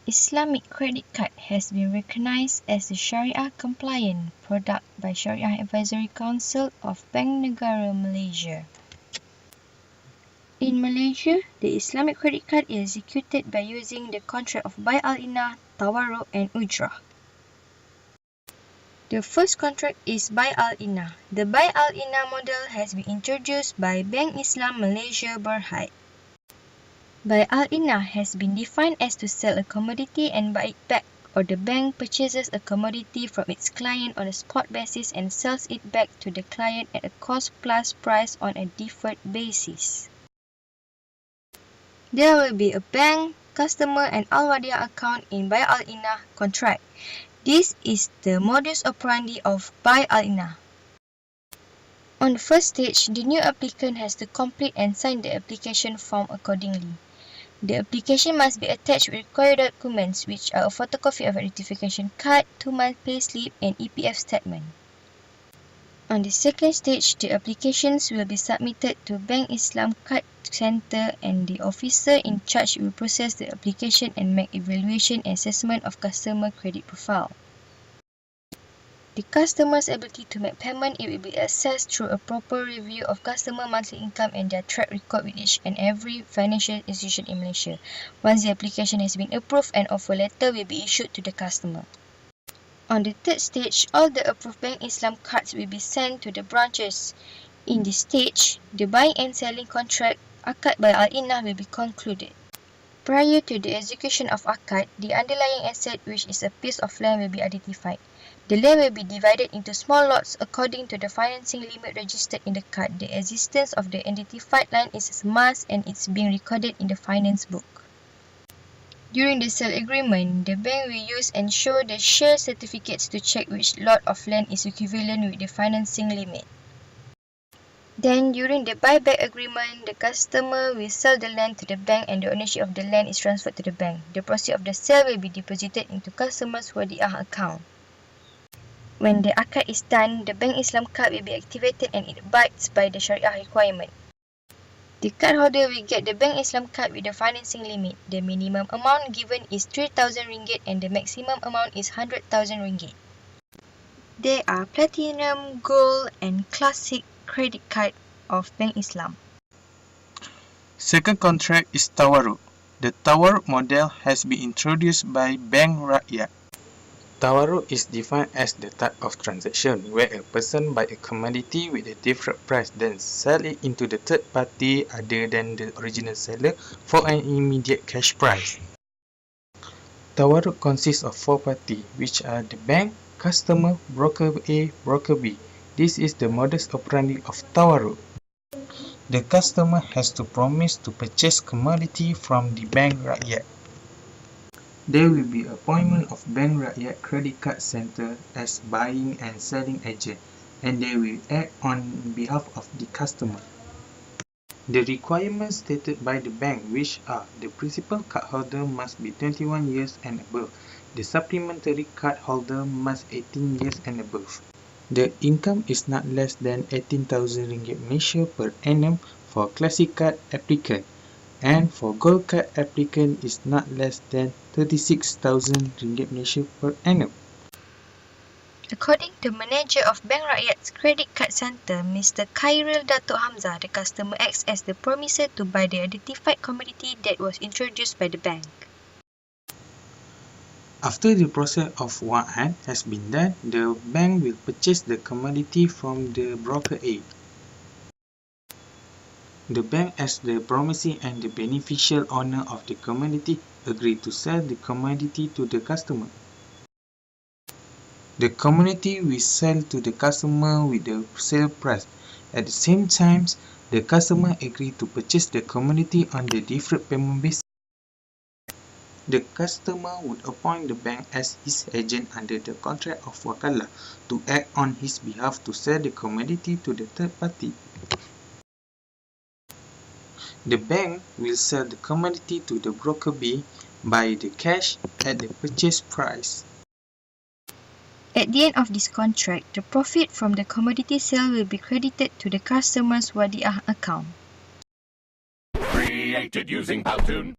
Islamic credit card has been recognized as a Sharia-compliant product by Sharia Advisory Council of Bank Negara Malaysia. In Malaysia, the Islamic credit card is executed by using the contract of Bai al-Inah, Tawarruk and Ujrah. The first contract is Bai al-Inah. The Bai al-Inah model has been introduced by Bank Islam Malaysia Berhad. Bai al-Inah has been defined as to sell a commodity and buy it back, or the bank purchases a commodity from its client on a spot basis and sells it back to the client at a cost plus price on a deferred basis. There will be a bank, customer and al-Wadiah account in Bai al-Inah contract. This is the modus operandi of Bai al-Inah. On the first stage, the new applicant has to complete and sign the application form accordingly. The application must be attached with required documents, which are a photocopy of identification card, 2-month payslip and EPF statement. On the second stage, the applications will be submitted to Bank Islam Card Center and the officer in charge will process the application and make evaluation and assessment of customer credit profile. The customer's ability to make payment it will be assessed through a proper review of customer monthly income and their track record with each and every financial institution in Malaysia. Once the application has been approved, an offer letter will be issued to the customer. On the third stage, all the approved Bank Islam cards will be sent to the branches. In this stage, the buying and selling contract Akad by Al-Inah will be concluded. Prior to the execution of Akad, the underlying asset, which is a piece of land, will be identified. The land will be divided into small lots according to the financing limit registered in the card. The existence of the identified land is a must and it's being recorded in the finance book. During the sale agreement, the bank will use and show the share certificates to check which lot of land is equivalent with the financing limit. Then, during the buyback agreement, the customer will sell the land to the bank and the ownership of the land is transferred to the bank. The proceeds of the sale will be deposited into customers' Wadiah account. When the akad is done, the Bank Islam card will be activated and it abides by the Sharia requirement. The cardholder will get the Bank Islam card with the financing limit. The minimum amount given is 3,000 ringgit and the maximum amount is 100,000 ringgit. There are Platinum, Gold and Classic credit card of Bank Islam. Second contract is Tawarruk. The Tawarruk model has been introduced by Bank Rakyat. Tawarruk is defined as the type of transaction where a person buys a commodity with a different price then sell it into the third party other than the original seller for an immediate cash price. Tawarruk consists of 4 parties, which are the bank, customer, broker A, broker B. This is the modus operandi of Tawarruk. The customer has to promise to purchase commodity from the Bank Rakyat. There will be appointment of Bank Rakyat Credit Card Center as buying and selling agent and they will act on behalf of the customer. The requirements stated by the bank which are the principal cardholder must be 21 years and above. The supplementary cardholder must 18 years and above. The income is not less than 18,000 ringgit Malaysia per annum for Classic Card applicant. And for Gold Card applicant is not less than 36,000 ringgit Malaysia per annum. According to manager of Bank Rakyat's Credit Card Center, Mr. Khairil Datuk Hamzah, the customer acts as the promisor to buy the identified commodity that was introduced by the bank. After the process of wa'ad has been done, the bank will purchase the commodity from the broker A. The bank as the promising and the beneficial owner of the commodity agree to sell the commodity to the customer. The commodity will sell to the customer with the sale price. At the same time, the customer agree to purchase the commodity on the deferred payment basis. The customer would appoint the bank as his agent under the contract of wakalah to act on his behalf to sell the commodity to the third party. The bank will sell the commodity to the broker B by the cash at the purchase price. At the end of this contract, the profit from the commodity sale will be credited to the customer's Wadiah account. Created using Powtoon.